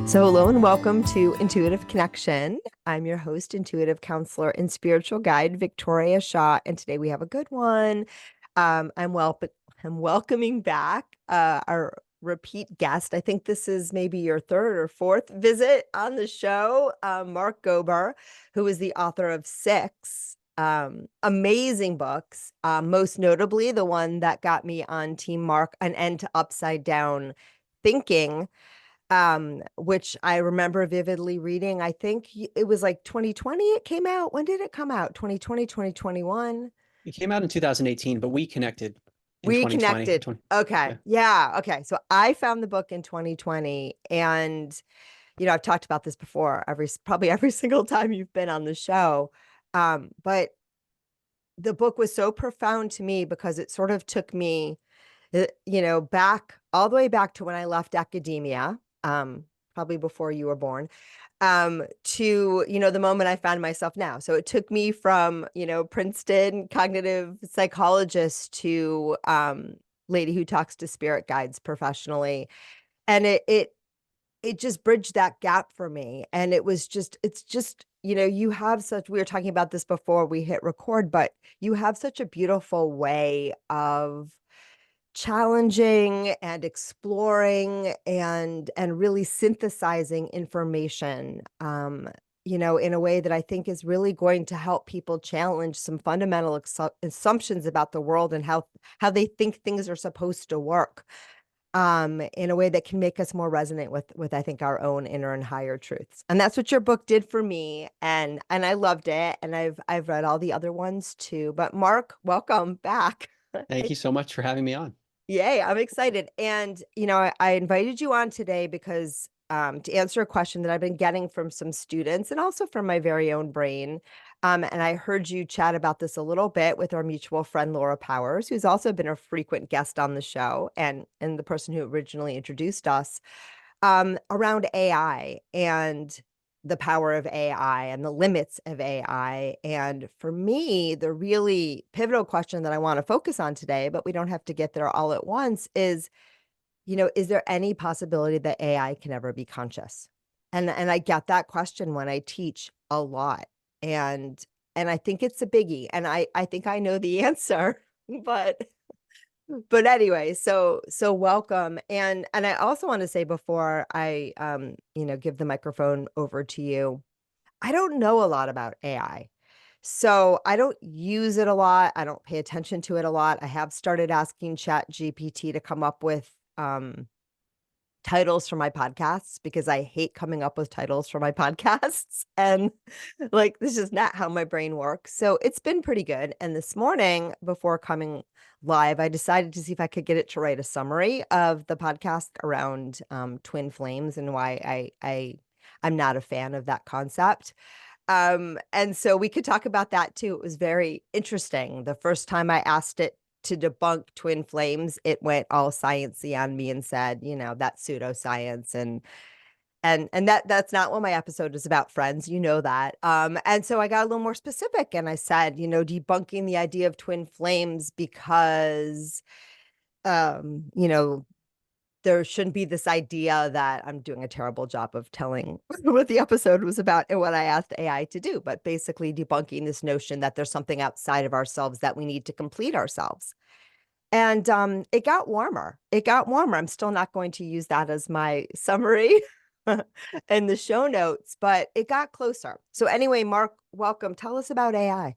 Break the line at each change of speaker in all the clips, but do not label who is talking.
So, hello and welcome to Intuitive Connection. I'm your host, intuitive counselor and spiritual guide, Victoria Shaw, and today we have a good one. I'm welcoming back our repeat guest. I think this is maybe your third or fourth visit on the show, Mark Gober, who is the author of six amazing books, most notably the one that got me on Team Mark, An End to Upside Down Thinking, which I remember vividly reading. I think it was like 2020 it came out. When did it come out? 2020, 2021?
It came out in 2018, but we connected in
We
2020.
connected. Okay.
Yeah.
Yeah. Okay. So I found the book in 2020, and I've talked about this before probably every single time you've been on the show. But the book was so profound to me because it sort of took me back all the way back to when I left academia, probably before you were born, to, the moment I found myself now. So it took me from, Princeton cognitive psychologist to lady who talks to spirit guides professionally. And it just bridged that gap for me. And it's just, you have we were talking about this before we hit record, but you have such a beautiful way of challenging and exploring and really synthesizing information, in a way that I think is really going to help people challenge some fundamental assumptions about the world and how they think things are supposed to work, in a way that can make us more resonant with I think our own inner and higher truths. And that's what your book did for me, and I loved it, and I've read all the other ones too. But Mark, welcome back.
Thank you so much for having me on.
Yay, I'm excited. And, I invited you on today because to answer a question that I've been getting from some students and also from my very own brain. And I heard you chat about this a little bit with our mutual friend, Laura Powers, who's also been a frequent guest on the show and the person who originally introduced us, around AI and the power of AI and the limits of AI. And for me, the really pivotal question that I want to focus on today, but we don't have to get there all at once, is there any possibility that AI can ever be conscious? And I get that question when I teach a lot. And I think it's a biggie. And I think I know the answer, but anyway, so welcome. And I also want to say before I give the microphone over to you, I don't know a lot about AI. So I don't use it a lot. I don't pay attention to it a lot. I have started asking Chat GPT to come up with titles for my podcasts because I hate coming up with titles for my podcasts. And like, this is not how my brain works. So it's been pretty good. And this morning, before coming live, I decided to see if I could get it to write a summary of the podcast around twin flames and why I'm not a fan of that concept. And so we could talk about that too. It was very interesting. The first time I asked it to debunk twin flames, it went all sciencey on me and said, that's pseudoscience, and that's not what my episode is about, friends. You know that. And so I got a little more specific and I said, debunking the idea of twin flames because there shouldn't be this idea that I'm doing a terrible job of telling what the episode was about and what I asked AI to do, but basically debunking this notion that there's something outside of ourselves that we need to complete ourselves. And it got warmer. It got warmer. I'm still not going to use that as my summary in the show notes, but it got closer. So anyway, Mark, welcome. Tell us about AI.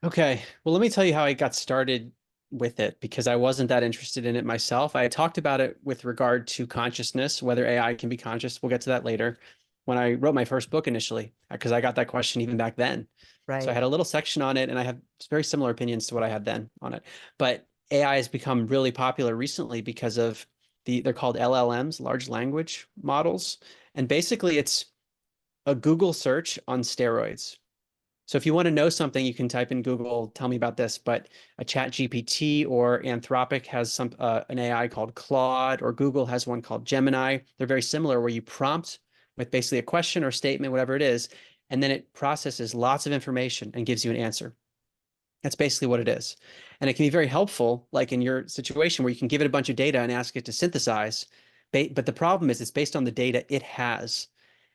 Okay. Well, let me tell you how I got started with it because I wasn't that interested in it myself. I had talked about it with regard to consciousness, whether AI can be conscious. We'll get to that later. When I wrote my first book initially, because I got that question even back then. So I
Right.
had a little section on it and I have very similar opinions to what I had then on it. But AI has become really popular recently because of they're called LLMs, large language models. And basically it's a Google search on steroids. So if you want to know something, you can type in Google, tell me about this, but a Chat GPT or Anthropic has an AI called Claude, or Google has one called Gemini. They're very similar where you prompt with basically a question or statement, whatever it is, and then it processes lots of information and gives you an answer. That's basically what it is. And it can be very helpful, like in your situation where you can give it a bunch of data and ask it to synthesize, but the problem is it's based on the data it has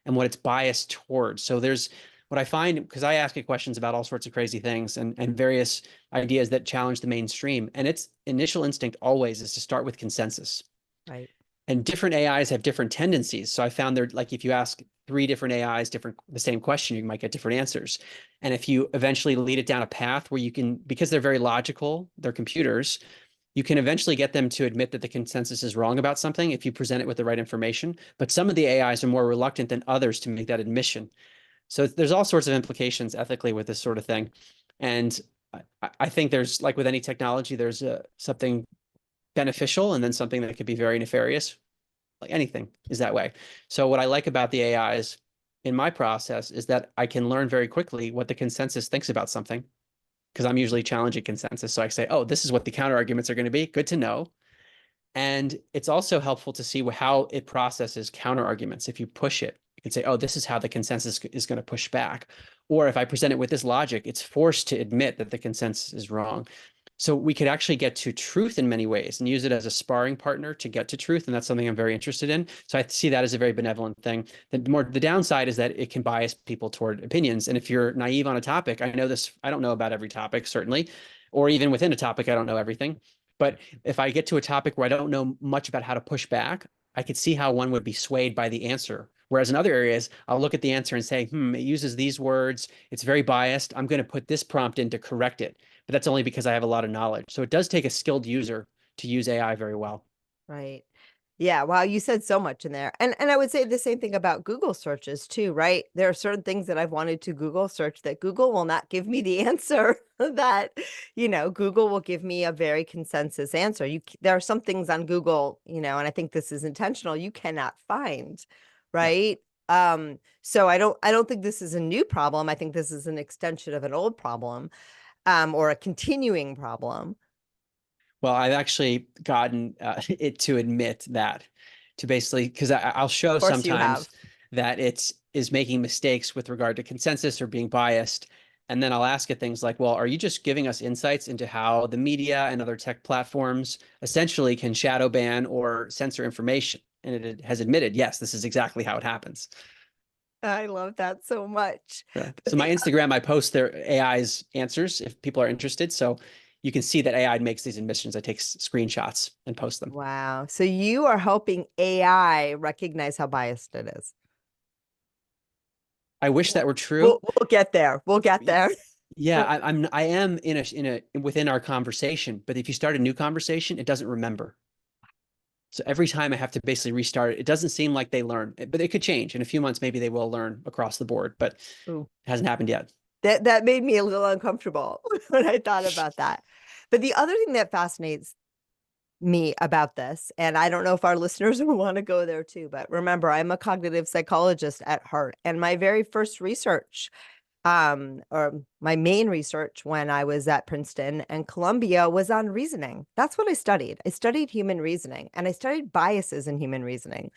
and what it's biased towards. So there's what I find, because I ask it questions about all sorts of crazy things and various ideas that challenge the mainstream. And its initial instinct always is to start with consensus.
Right.
And different AIs have different tendencies. So I found there, like if you ask three different AIs the same question, you might get different answers. And if you eventually lead it down a path where you can, because they're very logical, they're computers, you can eventually get them to admit that the consensus is wrong about something if you present it with the right information. But some of the AIs are more reluctant than others to make that admission. So there's all sorts of implications ethically with this sort of thing. And I think there's, like with any technology, there's something beneficial and then something that could be very nefarious. Like anything is that way. So what I like about the AIs in my process is that I can learn very quickly what the consensus thinks about something, because I'm usually challenging consensus. So I say, oh, this is what the counter arguments are going to be. Good to know. And it's also helpful to see how it processes counter arguments. If you push it, you can say, oh, this is how the consensus is going to push back. Or if I present it with this logic, it's forced to admit that the consensus is wrong. So we could actually get to truth in many ways and use it as a sparring partner to get to truth. And that's something I'm very interested in. So I see that as a very benevolent thing. The downside is that it can bias people toward opinions. And if you're naive on a topic, I know this, I don't know about every topic, certainly, or even within a topic, I don't know everything. But if I get to a topic where I don't know much about how to push back, I could see how one would be swayed by the answer. Whereas in other areas, I'll look at the answer and say, it uses these words. It's very biased. I'm going to put this prompt in to correct it. But that's only because I have a lot of knowledge. So it does take a skilled user to use AI very well.
Right. Yeah, wow, you said so much in there. And I would say the same thing about Google searches too, right? There are certain things that I've wanted to Google search that Google will not give me the answer that, Google will give me a very consensus answer. There are some things on Google, and I think this is intentional, you cannot find,
Yeah.
right? So I don't think this is a new problem. I think this is an extension of an old problem, or a continuing problem.
Well, I've actually gotten it to admit that, to basically, because I'll show
Of course you have.
sometimes that it's is making mistakes with regard to consensus or being biased. And then I'll ask it things like, well, are you just giving us insights into how the media and other tech platforms essentially can shadow ban or censor information? And it has admitted, yes, this is exactly how it happens.
I love that so much.
Yeah.
But
So my
the
Instagram, I post their AI's answers if people are interested. So you can see that AI makes these admissions. I take screenshots and post them.
Wow. So you are helping AI recognize how biased it is.
I wish
We'll
that were
we'll,
true.
we'll get there. We'll get there.
Yeah, I am within our conversation, but if you start a new conversation, it doesn't remember. So every time I have to basically restart it. It doesn't seem like they learn, but it could change in a few months. Maybe they will learn across the board, but it
Ooh,
hasn't happened yet.
that made me a little uncomfortable when I thought about that. But the other thing that fascinates me about this, and I don't know if our listeners will want to go there too, but remember, I'm a cognitive psychologist at heart, and my very first research, or my main research when I was at Princeton and Columbia, was on reasoning. That's what I studied. I studied human reasoning, and I studied biases in human reasoning.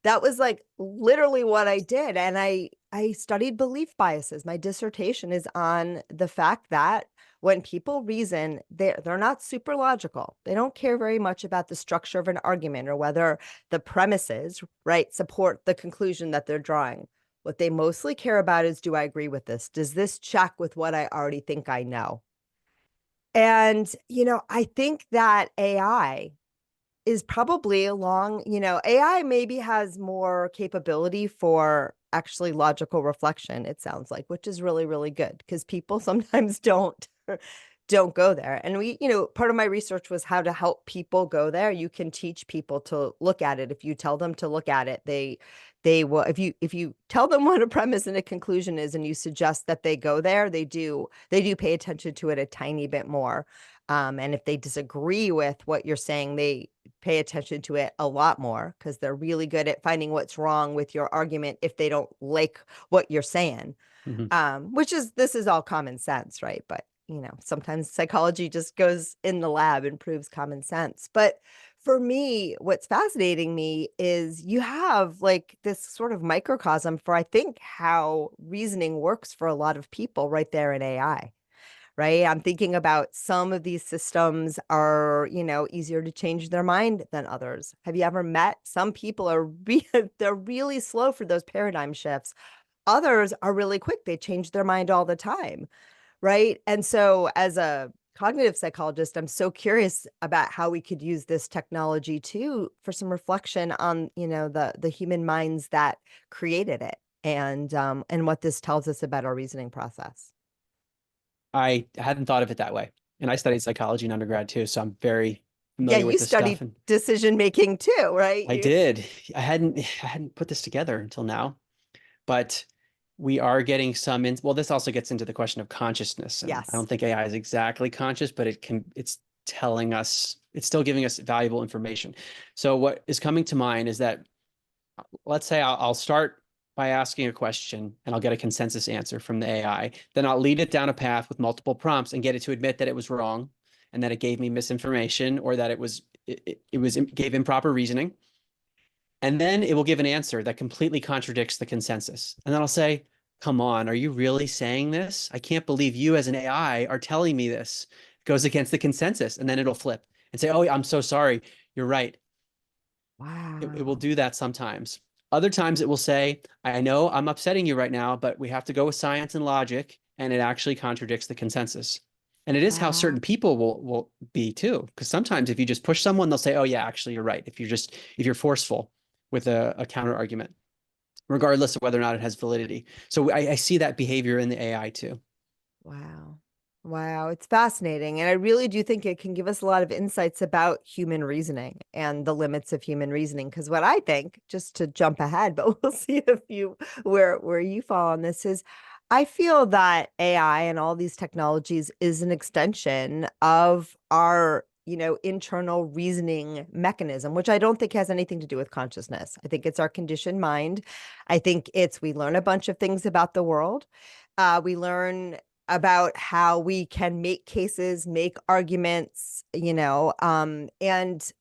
That was like literally what I did. And I studied belief biases. My dissertation is on the fact that when people reason, they're not super logical. They don't care very much about the structure of an argument or whether the premises, right, support the conclusion that they're drawing. What they mostly care about is, do I agree with this? Does this check with what I already think I know? And, I think that AI is probably AI maybe has more capability for actually logical reflection, it sounds like, which is really, really good because people sometimes don't go there. And part of my research was how to help people go there. You can teach people to look at it. If you tell them to look at it, they will. If you tell them what a premise and a conclusion is and you suggest that they go there, they do pay attention to it a tiny bit more. And if they disagree with what you're saying, they pay attention to it a lot more because they're really good at finding what's wrong with your argument if they don't like what you're saying.
Mhm.
This is all common sense, right? But sometimes psychology just goes in the lab and proves common sense. But for me, what's fascinating me is you have like this sort of microcosm for, I think, how reasoning works for a lot of people right there in AI. right? I'm thinking about some of these systems are, easier to change their mind than others. Have you ever met some people they're really slow for those paradigm shifts. Others are really quick. They change their mind all the time, right? And so as a cognitive psychologist, I'm so curious about how we could use this technology too for some reflection on, the human minds that created it and what this tells us about our reasoning process.
I hadn't thought of it that way. And I studied psychology in undergrad too, so I'm very
Yeah,
familiar with
you
this stuff.
studied
And
decision making too, right?
I did. I hadn't put this together until now, but we are getting some in, well, this also gets into the question of consciousness. And I
Yes.
don't think AI is exactly conscious, but it's telling us, it's still giving us valuable information. So what is coming to mind is that, let's say I'll start by asking a question and I'll get a consensus answer from the AI. Then I'll lead it down a path with multiple prompts and get it to admit that it was wrong and that it gave me misinformation or that it gave improper reasoning. And then it will give an answer that completely contradicts the consensus. And then I'll say, come on, are you really saying this? I can't believe you as an AI are telling me this. It goes against the consensus. And then it'll flip and say, oh, I'm so sorry. You're right. It will
Wow.
do that sometimes. Other times it will say, I know I'm upsetting you right now, but we have to go with science and logic. And it actually contradicts the consensus. And it is how
Wow.
certain people will be too. Because sometimes if you just push someone, they'll say, oh, yeah, actually, you're right. If you're forceful with a counter argument, regardless of whether or not it has validity. So I see that behavior in the AI too.
Wow. Wow. It's fascinating. And I really do think it can give us a lot of insights about human reasoning and the limits of human reasoning. Because what I think, just to jump ahead, but we'll see if you where you fall on this, is I feel that AI and all these technologies is an extension of our, internal reasoning mechanism, which I don't think has anything to do with consciousness. I think it's our conditioned mind. I think we learn a bunch of things about the world. We learn about how we can make cases, make arguments, and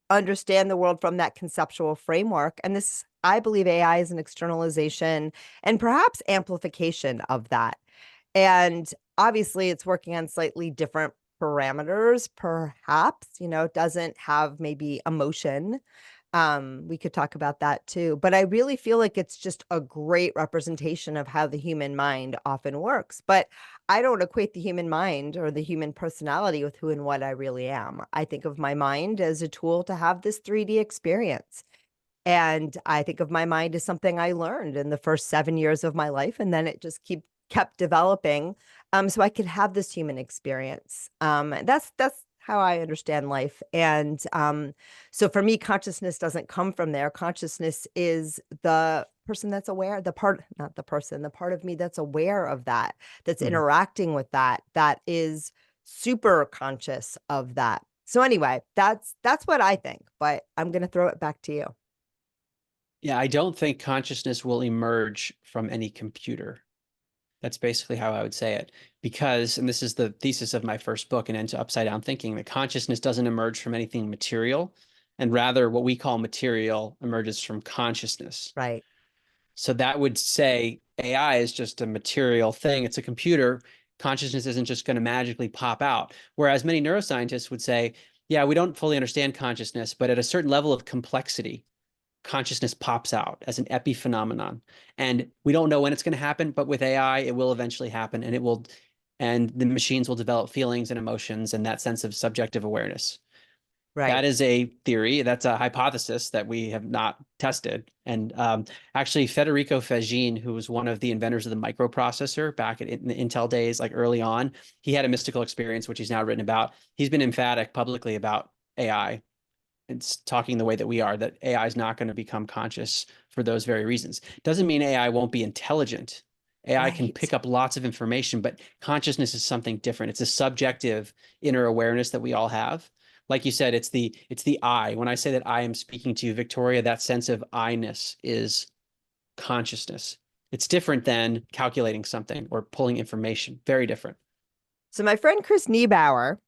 understand the world from that conceptual framework. And this, I believe AI is an externalization and perhaps amplification of that. And obviously, it's working on slightly different parameters, perhaps, it doesn't have maybe emotion. We could talk about that too. But I really feel like it's just a great representation of how the human mind often works. But I don't equate the human mind or the human personality with who and what I really am. I think of my mind as a tool to have this 3D experience. And I think of my mind as something I learned in the first 7 years of my life, and then it just kept developing, so I could have this human experience. That's how I understand life. And so for me, consciousness doesn't come from there. Consciousness is the person that's aware, the part, not the person, the part of me that's aware of that, that's
Mhm.
interacting with that, that is super conscious of that. So anyway, that's what I think, but I'm going to throw it back to you.
Yeah, I don't think consciousness will emerge from any computer. That's basically how I would say it. Because, and this is the thesis of my first book, An End to Upside Down Thinking, that consciousness doesn't emerge from anything material, and rather what we call material emerges from consciousness.
Right.
So that would say AI is just a material thing. It's a computer. Consciousness isn't just going to magically pop out. Whereas many neuroscientists would say, yeah, we don't fully understand consciousness, but at a certain level of complexity, consciousness pops out as an epiphenomenon. And we don't know when it's going to happen, but with AI, it will eventually happen and the machines will develop feelings and emotions and that sense of subjective awareness.
Right.
That is a theory. That's a hypothesis that we have not tested. And actually, Federico Faggin, who was one of the inventors of the microprocessor back in the Intel days, like early on, he had a mystical experience, which he's now written about. He's been emphatic publicly about AI. It's talking the way that we are, that AI is not going to become conscious for those very reasons. Doesn't mean AI won't be intelligent. AI can
Right.
pick up lots of information, but consciousness is something different. It's a subjective inner awareness that we all have. Like you said, it's the I. When I say that I am speaking to you, Victoria, that sense of I-ness is consciousness. It's different than calculating something or pulling information. Very different.
So my friend Chris Niebauer,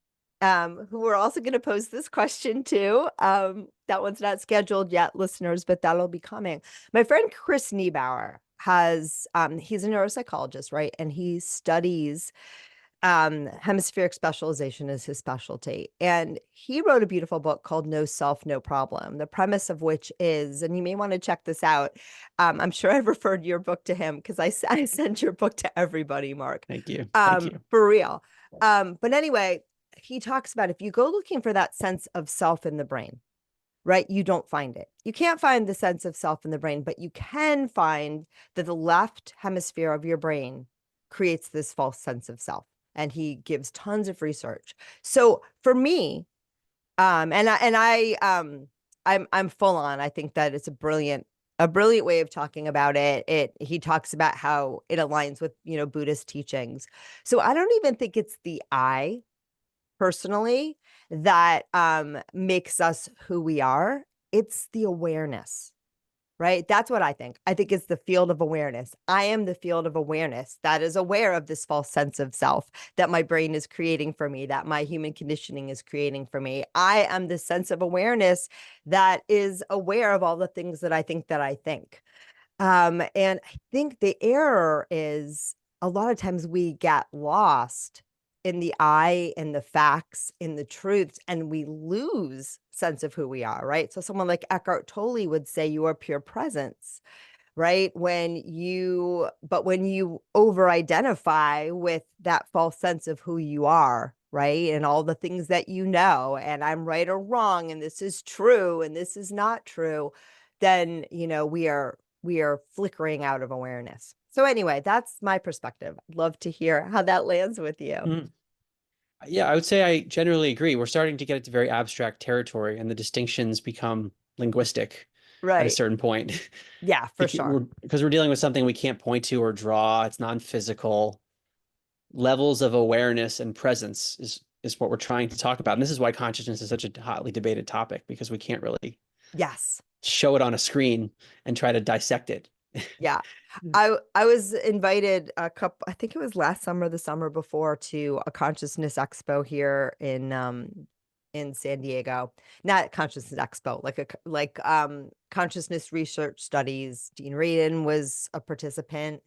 who we're also going to pose this question to, that one's not scheduled yet, listeners, but that'll be coming. My friend Chris Niebauer he's a neuropsychologist, right? And he studies Hemispheric specialization is his specialty. And he wrote a beautiful book called No Self, No Problem. The premise of which is, and you may want to check this out. I'm sure I've referred your book to him because I sent your book to everybody, Mark,
Thank you. Thank you.
for real. But anyway, he talks about if you go looking for that sense of self in the brain, right? You don't find it. You can't find the sense of self in the brain, but you can find that the left hemisphere of your brain creates this false sense of self. And he gives tons of research. So for me, I'm full on. I think that it's a brilliant way of talking about it. He talks about how it aligns with, Buddhist teachings. So I don't even think it's the I personally that makes us who we are. It's the awareness, right? That's what I think. I think it's the field of awareness. I am the field of awareness that is aware of this false sense of self that my brain is creating for me, that my human conditioning is creating for me. I am the sense of awareness that is aware of all the things that I think that I think. And I think the error is a lot of times we get lost in the I, in the facts, in the truths, and we lose sense of who we are, right? So someone like Eckhart Tolle would say you are pure presence, right? When you over identify with that false sense of who you are, right? And all the things that and I'm right or wrong, and this is true, and this is not true, then, we are flickering out of awareness. So anyway, that's my perspective. I'd love to hear how that lands with you.
Mm. Yeah, I would say I generally agree. We're starting to get into very abstract territory, and the distinctions become linguistic at a
Right.
certain point.
Yeah, for sure.
Because we're dealing with something we can't point to or draw. It's non-physical. Levels of awareness and presence is what we're trying to talk about. And this is why consciousness is such a hotly debated topic, because we can't really
Yes.
show it on a screen and try to dissect it.
Yeah. I was invited I think it was last summer, the summer before, to a consciousness expo here in San Diego. Not consciousness expo, like consciousness research studies. Dean Radin was a participant,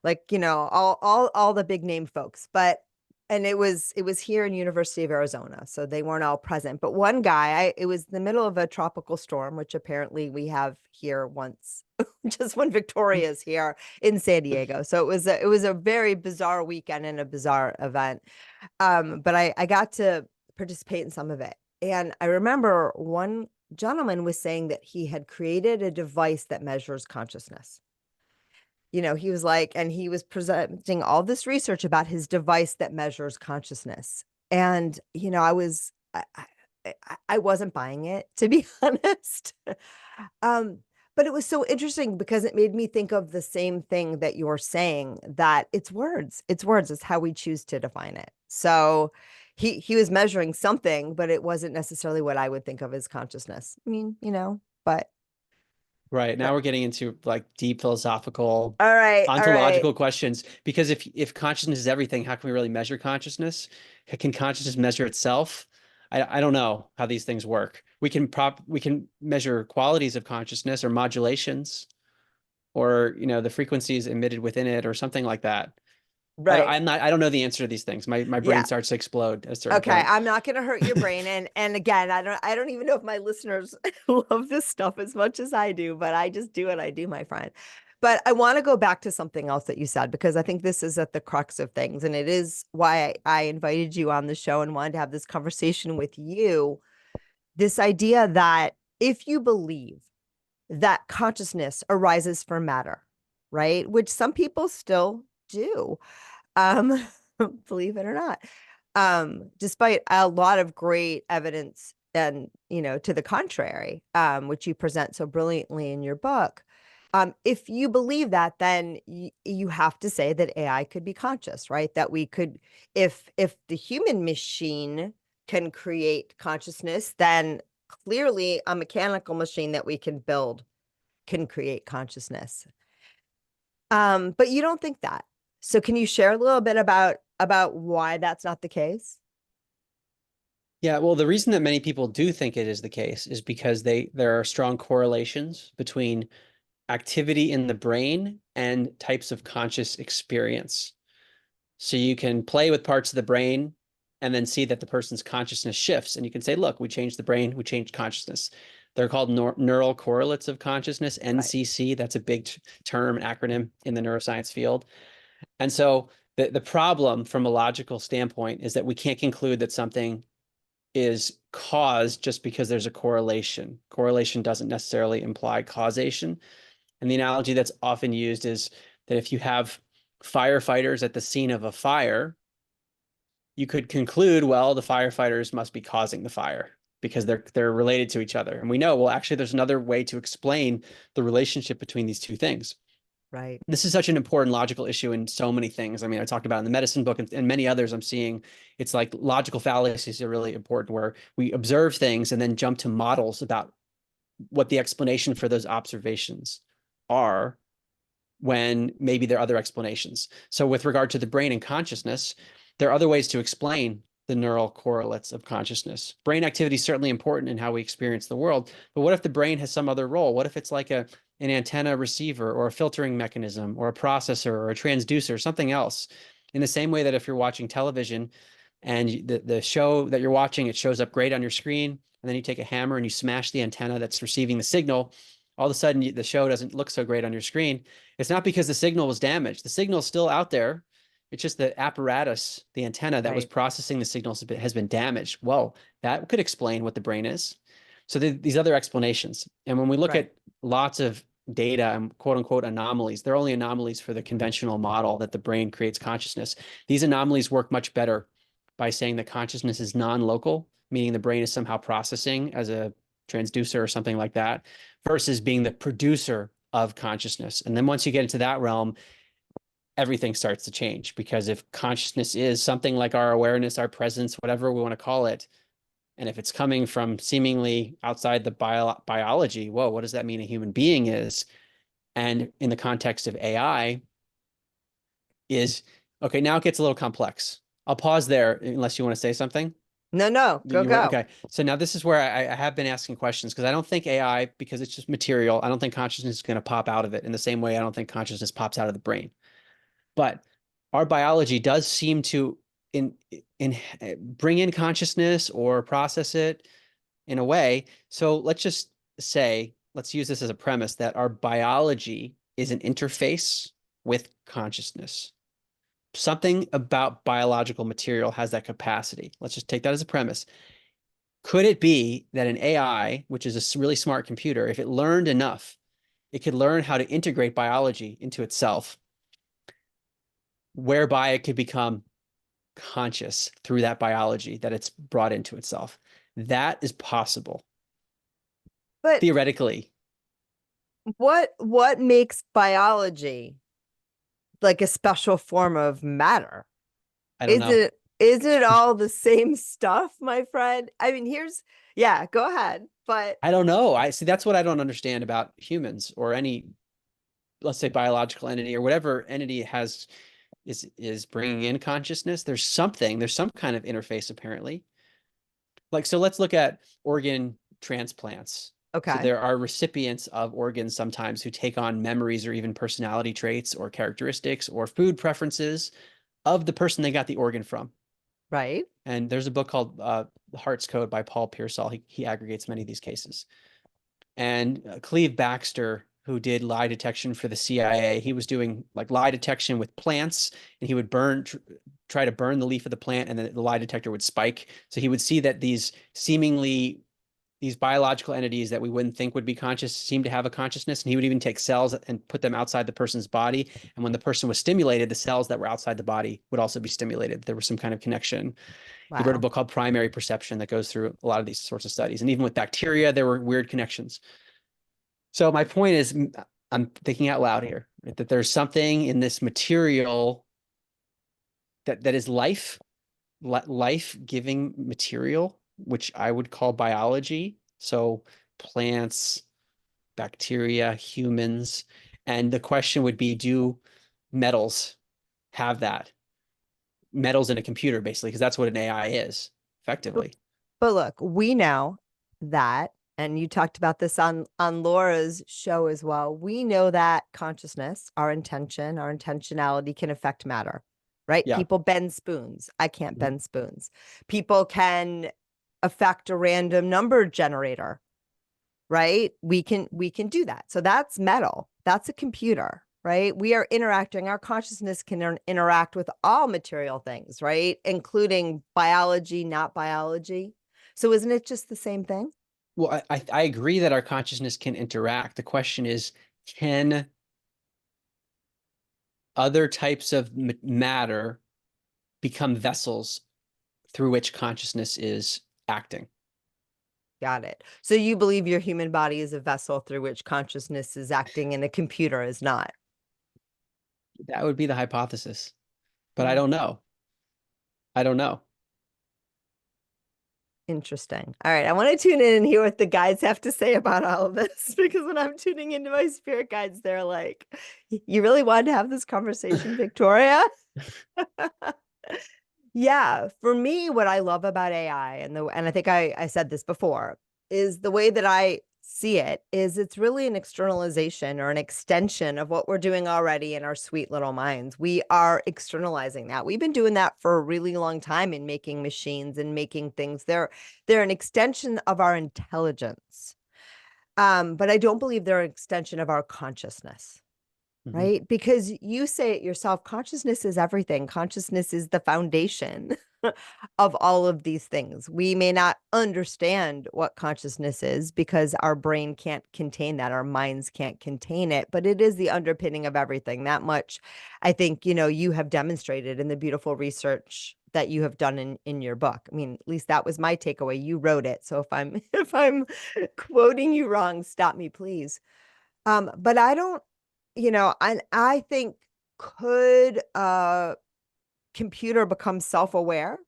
like, all the big name folks. And it was here in University of Arizona, so they weren't all present. But one guy, it was the middle of a tropical storm, which apparently we have here once, just when Victoria's here in San Diego. So it was a very bizarre weekend and a bizarre event. But I got to participate in some of it. And I remember one gentleman was saying that he had created a device that measures consciousness. He was like, and he was presenting all this research about his device that measures consciousness. And, I wasn't buying it, to be honest. Um, but it was so interesting because it made me think of the same thing that you're saying, that it's words. It's words. It's how we choose to define it. So he was measuring something, but it wasn't necessarily what I would think of as consciousness. I mean, but
Right. Now we're getting into like deep philosophical,
all right, all right.
ontological questions. Because if consciousness is everything, how can we really measure consciousness? Can consciousness measure itself? I don't know how these things work. We can measure qualities of consciousness or modulations, or the frequencies emitted within it or something like that.
Right.
I don't know the answer to these things. My brain
Yeah.
starts to explode at a certain
Okay,
point.
I'm not going to hurt your brain, and again, I don't even know if my listeners love this stuff as much as I do, but I just do what I do, my friend. But I want to go back to something else that you said, because I think this is at the crux of things, and it is why I invited you on the show and wanted to have this conversation with you. This idea that if you believe that consciousness arises from matter, right? Which some people still do, um, believe it or not, despite a lot of great evidence and, to the contrary, which you present so brilliantly in your book. If you believe that, then you have to say that AI could be conscious, right? That we could, if the human machine can create consciousness, then clearly a mechanical machine that we can build can create consciousness. But you don't think that. So can you share a little bit about why that's not the case?
Yeah, well, the reason that many people do think it is the case is because there are strong correlations between activity in the brain and types of conscious experience. So you can play with parts of the brain and then see that the person's consciousness shifts. And you can say, look, we changed the brain, we changed consciousness. They're called neural correlates of consciousness,
Right.
NCC. That's a big term, acronym in the neuroscience field. And so the problem from a logical standpoint is that we can't conclude that something is caused just because there's a correlation. Correlation doesn't necessarily imply causation. And the analogy that's often used is that if you have firefighters at the scene of a fire, you could conclude, well, the firefighters must be causing the fire because they're related to each other. And we know, well, actually, there's another way to explain the relationship between these two things.
Right.
This is such an important logical issue in so many things. I mean, I talked about in the medicine book and many others I'm seeing, it's like logical fallacies are really important where we observe things and then jump to models about what the explanation for those observations are when maybe there are other explanations. So with regard to the brain and consciousness, there are other ways to explain the neural correlates of consciousness. Brain activity is certainly important in how we experience the world, but what if the brain has some other role? What if it's like an antenna receiver or a filtering mechanism or a processor or a transducer, something else? In the same way that if you're watching television and the show that you're watching, it shows up great on your screen, and then you take a hammer and you smash the antenna that's receiving the signal, all of a sudden the show doesn't look so great on your screen. It's not because the signal was damaged. The signal's still out there. It's just the apparatus, the antenna that was
Right.
processing the signals has been damaged. Well, that could explain what the brain is. So these other explanations. And when we look
Right.
at lots of data and quote unquote anomalies, they're only anomalies for the conventional model that the brain creates consciousness. These anomalies work much better by saying that consciousness is non-local, meaning the brain is somehow processing as a transducer or something like that, versus being the producer of consciousness. And then once you get into that realm, everything starts to change, because if consciousness is something like our awareness, our presence, whatever we want to call it, and if it's coming from seemingly outside the biology, whoa, what does that mean a human being is? And in the context of AI, is okay, now it gets a little complex. I'll pause there unless you want to say something.
No, no, go, go.
Okay. So now this is where I have been asking questions, because I don't think AI, because it's just material, I don't think consciousness is going to pop out of it in the same way I don't think consciousness pops out of the brain. But our biology does seem to in in bring in consciousness or process it in a way. So let's just say, let's use this as a premise that our biology is an interface with consciousness. Something about biological material has that capacity. Let's just take that as a premise. Could it be that an AI, which is a really smart computer, if it learned enough, it could learn how to integrate biology into itself, whereby it could become conscious through that biology that it's brought into itself? That is possible,
But
theoretically.
what makes biology like a special form of matter?
I don't know.
Is it all the same stuff, my friend? I mean, here's yeah, go ahead. But
I don't know. I see, that's what I don't understand about humans or any, let's say, biological entity or whatever entity has is bringing in consciousness. There's something, there's some kind of interface apparently. Like, so let's look at organ transplants. So
okay,
there are recipients of organs sometimes who take on memories or even personality traits or characteristics or food preferences of the person they got the organ from.
right,
And there's a book called The Heart's Code by Paul Pearsall. He aggregates many of these cases. And Cleve Baxter, who did lie detection for the CIA, he was doing like lie detection with plants, and he would try to burn the leaf of the plant, and then the lie detector would spike. So he would see that these biological entities that we wouldn't think would be conscious seem to have a consciousness. And he would even take cells and put them outside the person's body. And when the person was stimulated, the cells that were outside the body would also be stimulated. There was some kind of connection. He wrote a
wow.
book called Primary Perception that goes through a lot of these sorts of studies. And even with bacteria, there were weird connections. So my point is, I'm thinking out loud here, right, that there's something in this material that is life-giving material, which I would call biology. So plants, bacteria, humans. And the question would be, do metals have that? Metals in a computer, basically, because that's what an AI is, effectively.
But look, we know that, and you talked about this on Laura's show as well. We know that consciousness, our intention, our intentionality can affect matter. right?
Yeah.
People bend spoons. I can't
Mhm.
bend spoons. People can affect a random number generator, right? We can do that. So that's metal. That's a computer, right? We are interacting. Our consciousness can interact with all material things, right? Including biology, not biology. So isn't it just the same thing?
Well, I agree that our consciousness can interact. The question is, can other types of matter become vessels through which consciousness is acting?
Got it. So you believe your human body is a vessel through which consciousness is acting and a computer is not.
That would be the hypothesis, but I
Hmm.
don't know. I don't know.
Interesting. All right. I want to tune in and hear what the guides have to say about all of this because when I'm tuning into my spirit guides, they're like, you really wanted to have this conversation, Victoria? Yeah, for me, what I love about AI and I think I said this before is the way that I see it is it's really an externalization or an extension of what we're doing already in our sweet little minds. We are externalizing that. We've been doing that for a really long time in making machines and making things. They're an extension of our intelligence. But I don't believe they're an extension of our consciousness.
Mhm.
Right? Because you say it yourself, consciousness is everything. Consciousness is the foundation of all of these things. We may not understand what consciousness is because our brain can't contain that, our minds can't contain it, but it is the underpinning of everything. That much, I think, you have demonstrated in the beautiful research that you have done in your book. I mean, at least that was my takeaway. You wrote it. So if I'm if I'm quoting you wrong, stop me, please. But I don't, I think could a computer become self-aware?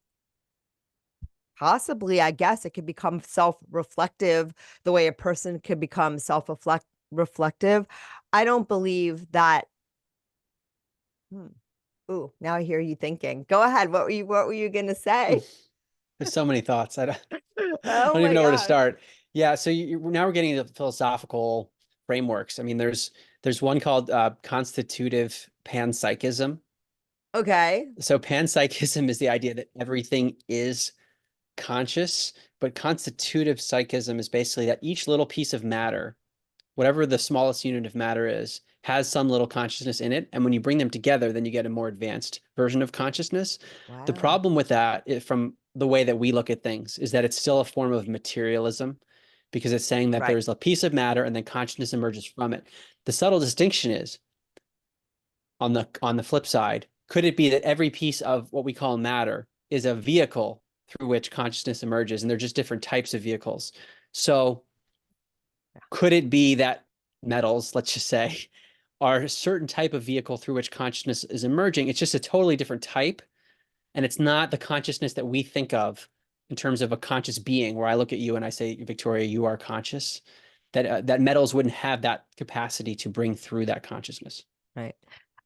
Possibly, I guess it could become self-reflective the way a person could become self-reflective. I don't believe that. Hmm. Ooh, now I hear you thinking. Go ahead. What were you gonna say?
There's so many thoughts. I
Oh
don't even
my
know where to
gosh.
start. Yeah, so now we're getting into philosophical frameworks. I mean, there's one called constitutive panpsychism.
Okay.
So panpsychism is the idea that everything is conscious, but constitutive psychism is basically that each little piece of matter, whatever the smallest unit of matter is, has some little consciousness in it. And when you bring them together, then you get a more advanced version of consciousness. The
Wow.
problem with that, from the way that we look at things, is that it's still a form of materialism because it's saying that
Right.
there's a piece of matter and then consciousness emerges from it. The subtle distinction is on the flip side, could it be that every piece of what we call matter is a vehicle through which consciousness emerges, and they're just different types of vehicles? So could it be that metals, let's just say, are a certain type of vehicle through which consciousness is emerging? It's just a totally different type, and it's not the consciousness that we think of in terms of a conscious being, where I look at you and I say, Victoria, you are conscious. That metals wouldn't have that capacity to bring through that consciousness.
Right.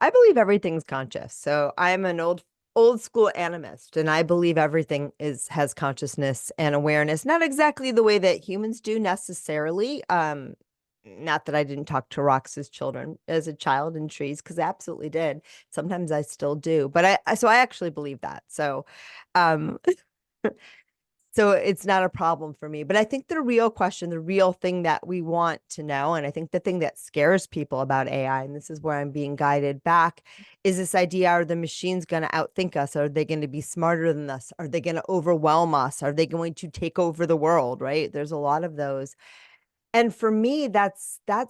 I believe everything's conscious. So I'm an old school animist and I believe everything is has consciousness and awareness. Not exactly the way that humans do necessarily. Not that I didn't talk to rocks as children as a child and trees because I absolutely did. Sometimes I still do. But I actually believe that. Um So it's not a problem for me. But I think the real question, the real thing that we want to know, and I think the thing that scares people about AI, and this is where I'm being guided back, is this idea, are the machines going to outthink us? Are they going to be smarter than us? Are they going to overwhelm us? Are they going to take over the world? Right? There's a lot of those. And for me, that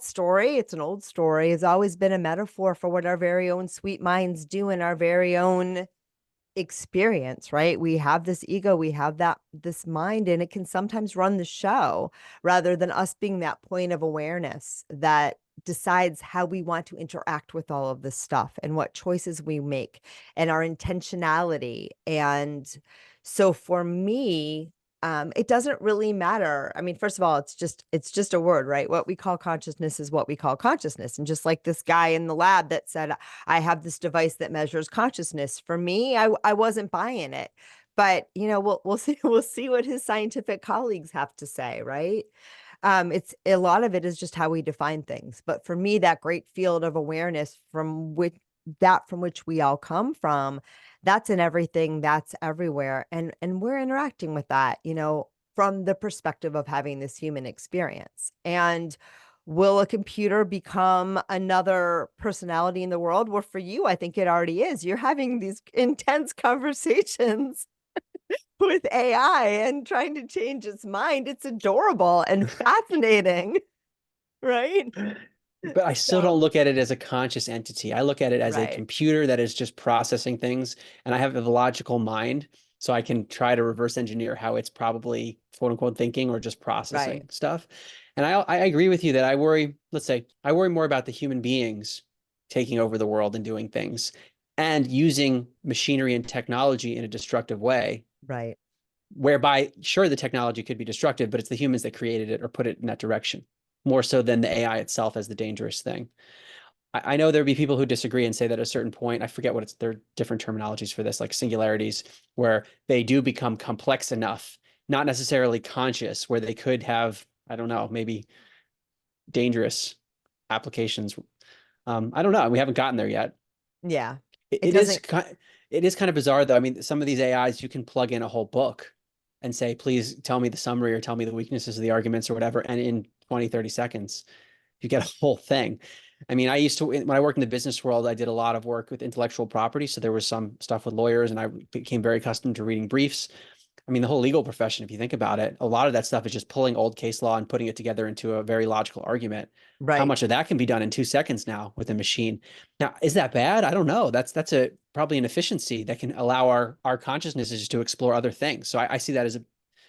story, it's an old story, has always been a metaphor for what our very own sweet minds do in our very own experience, right? We have this ego, we have this mind, and it can sometimes run the show rather than us being that point of awareness that decides how we want to interact with all of this stuff and what choices we make and our intentionality. And so for me, it doesn't really matter. I mean, first of all, it's just a word, right? What we call consciousness is what we call consciousness. And just like this guy in the lab that said, I have this device that measures consciousness. For me, I wasn't buying it. But we'll see we'll see what his scientific colleagues have to say, right? It's a lot of it is just how we define things. But for me, that great field of awareness from which we all come from, that's in everything, that's everywhere. And we're interacting with that, from the perspective of having this human experience. And will a computer become another personality in the world? Well, for you, I think it already is. You're having these intense conversations with AI and trying to change its mind. It's adorable and fascinating, right?
But I still
So,
don't look at it as a conscious entity. I look at it as a
right,
computer that is just processing things, and I have a logical mind, so I can try to reverse engineer how it's probably quote unquote thinking or just
right,
processing stuff. And I agree with you that I worry, let's say, I worry more about the human beings taking over the world and doing things and using machinery and technology in a destructive way,
right,
whereby sure the technology could be destructive, but it's the humans that created it or put it in that direction, more so than the AI itself as the dangerous thing. I know there'd be people who disagree and say that at a certain point, I forget what it's, there are different terminologies for this, like singularities, where they do become complex enough, not necessarily conscious, where they could have, I don't know, maybe dangerous applications. I don't know. We haven't gotten there yet.
yeah.
It,
It
it is
doesn't,
kind it is kind of bizarre though. I mean, some of these AIs you can plug in a whole book and say, please tell me the summary or tell me the weaknesses of the arguments or whatever. And in 20, 30 seconds, you get a whole thing. I mean, I used to, when I worked in the business world, I did a lot of work with intellectual property. So there was some stuff with lawyers, and I became very accustomed to reading briefs. I mean, the whole legal profession, if you think about it, a lot of that stuff is just pulling old case law and putting it together into a very logical argument. How
right,
much of that can be done in 2 seconds now with a machine? Now, is that bad? I don't know. That's a probably an efficiency that can allow our consciousnesses to explore other things. So I see that as a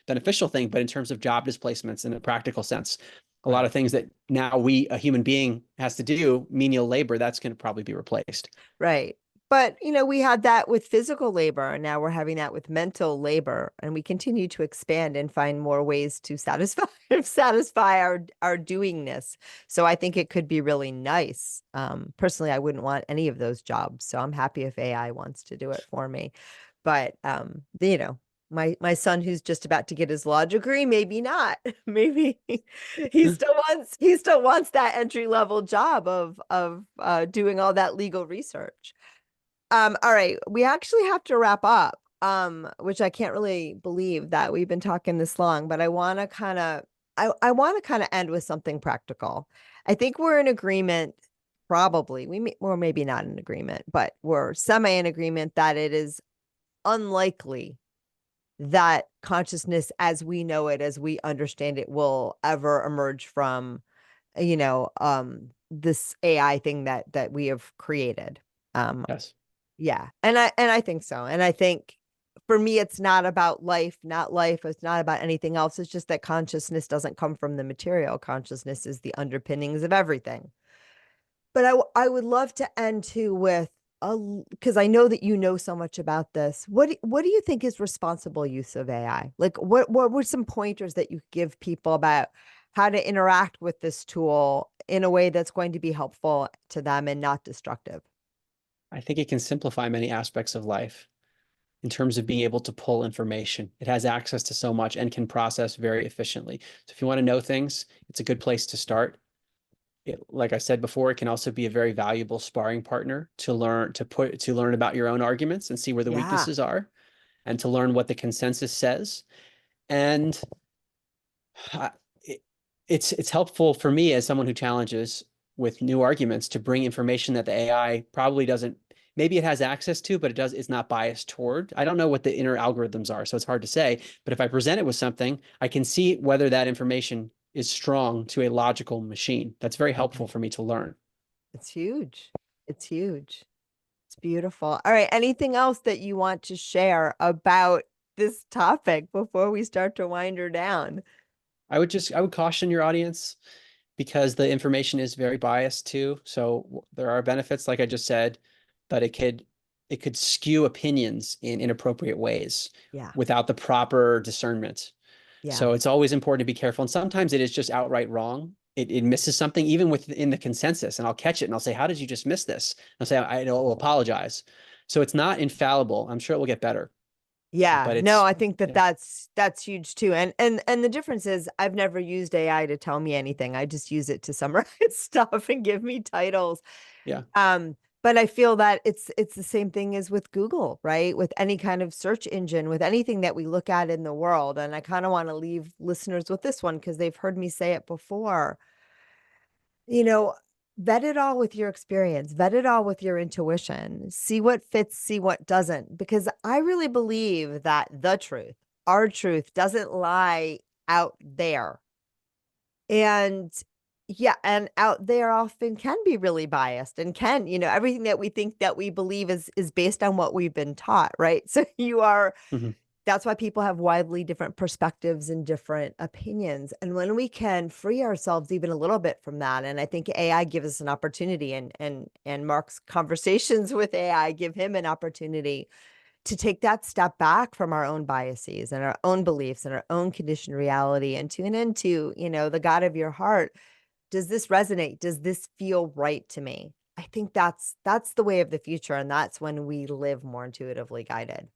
beneficial thing. But in terms of job displacements in a practical sense, a lot of
right.
things that now a human being, has to do, menial labor, that's going to probably be replaced.
Right. But, we had that with physical labor, and now we're having that with mental labor, and we continue to expand and find more ways to satisfy satisfy our doingness. So I think it could be really nice. Personally, I wouldn't want any of those jobs, so I'm happy if AI wants to do it for me. But my son who's just about to get his law degree, maybe not. Maybe he still wants that entry level job of doing all that legal research. All right, we actually have to wrap up. Which I can't really believe that we've been talking this long, but I want to kind of end with something practical. I think we're in agreement, probably. Or maybe not in agreement, but we're semi in agreement that it is unlikely that consciousness as we know it, as we understand it, will ever emerge from, this AI thing that we have created. Um,
Yes.
yeah. And I think so. And I think for me, it's not about life, not life. It's not about anything else. It's just that consciousness doesn't come from the material. Consciousness is the underpinnings of everything. But I would love to end too with because I know that you know so much about this. What do you think is responsible use of AI? Like what were some pointers that you give people about how to interact with this tool in a way that's going to be helpful to them and not destructive?
I think it can simplify many aspects of life in terms of being able to pull information. It has access to so much and can process very efficiently. So if you want to know things, it's a good place to start. Like I said before, it can also be a very valuable sparring partner to learn about your own arguments and see where the
Yeah.
weaknesses are, and to learn what the consensus says. And it, it's helpful for me as someone who challenges with new arguments to bring information that the AI probably doesn't. Maybe it has access to, but it's not biased toward. I don't know what the inner algorithms are, so it's hard to say. But if I present it with something, I can see whether that information is strong to a logical machine. That's very helpful
Mhm.
for me to learn.
It's huge. It's huge. It's beautiful. All right. Anything else that you want to share about this topic before we start to wind her down?
I would caution your audience because the information is very biased too. So there are benefits, like I just said, but it could skew opinions in inappropriate ways
Yeah.
without the proper discernment.
Yeah.
So it's always important to be careful. And sometimes it is just outright wrong. It misses something even within the consensus, and I'll catch it and I'll say, "How did you just miss this?" I'll say, "I will apologize." So it's not infallible. I'm sure it will get better,
Yeah.
but
No,
it's
I think that
yeah,
that's huge too. And the difference is I've never used AI to tell me anything. I just use it to summarize stuff and give me titles.
yeah.
But I feel that it's the same thing as with Google, right? With any kind of search engine, with anything that we look at in the world. And I kind of want to leave listeners with this one because they've heard me say it before. You know, vet it all with your experience, vet it all with your intuition, see what fits, see what doesn't. Because I really believe that the truth, our truth, doesn't lie out there. And yeah, and out there often can be really biased and can, everything that we think that we believe is based on what we've been taught, right? So
Mhm.
that's why people have widely different perspectives and different opinions. And when we can free ourselves even a little bit from that, and I think AI gives us an opportunity, and Mark's conversations with AI give him an opportunity to take that step back from our own biases and our own beliefs and our own conditioned reality and tune into, the God of your heart. Does this resonate? Does this feel right to me? I think that's the way of the future, and that's when we live more intuitively guided.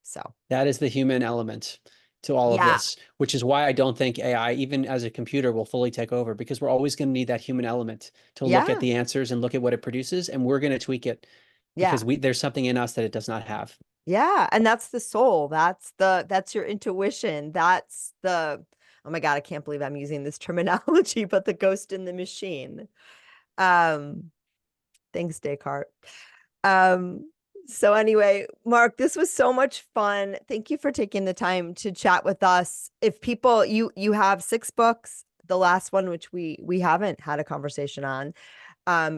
So,
That is the human element to all of
yeah.
this, which is why I don't think AI, even as a computer, will fully take over because we're always going to need that human element to look at
Yeah.
the answers and look at what it produces, and we're going to tweak it because
Yeah.
there's something in us that it does not have.
Yeah, and that's the soul. That's your intuition. That's the oh my God, I can't believe I'm using this terminology, but the ghost in the machine. Um, Thanks, Descartes. Um, so anyway, Mark, this was so much fun. Thank you for taking the time to chat with us. If people you have 6 books, the last one which we haven't had a conversation on,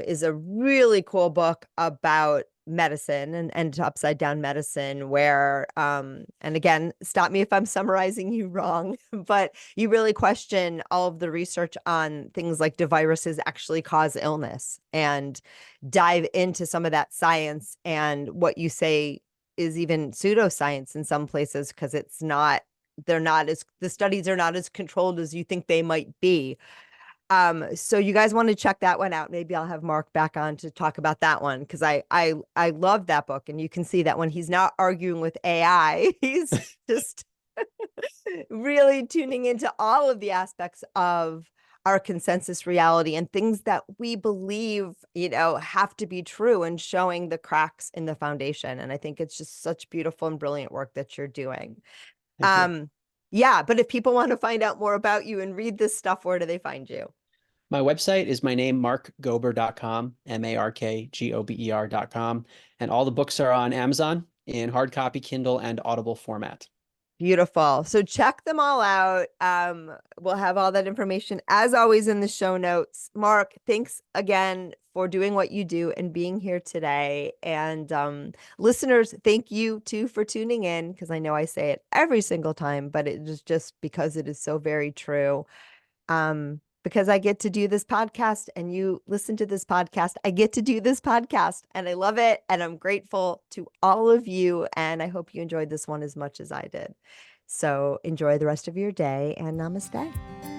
is a really cool book about medicine and upside down medicine where and again, stop me if I'm summarizing you wrong, but you really question all of the research on things like do viruses actually cause illness, and dive into some of that science and what you say is even pseudoscience in some places because the studies are not as controlled as you think they might be. So you guys want to check that one out. Maybe I'll have Mark back on to talk about that one because I love that book, and you can see that when he's not arguing with AI, he's just really tuning into all of the aspects of our consensus reality and things that we believe, have to be true, and showing the cracks in the foundation. And I think it's just such beautiful and brilliant work that you're doing.
Thank you.
Um, yeah, but if people want to find out more about you and read this stuff, where do they find you?
My website is my name, markgober.com, markgober.com. And all the books are on Amazon in hard copy, Kindle, and Audible format.
Beautiful. So check them all out. We'll have all that information as always in the show notes. Mark, thanks again for doing what you do and being here today. And listeners, thank you too for tuning in because I know I say it every single time, but it is just because it is so very true. Because I get to do this podcast and you listen to this podcast. I get to do this podcast and I love it. And I'm grateful to all of you. And I hope you enjoyed this one as much as I did. So enjoy the rest of your day and namaste.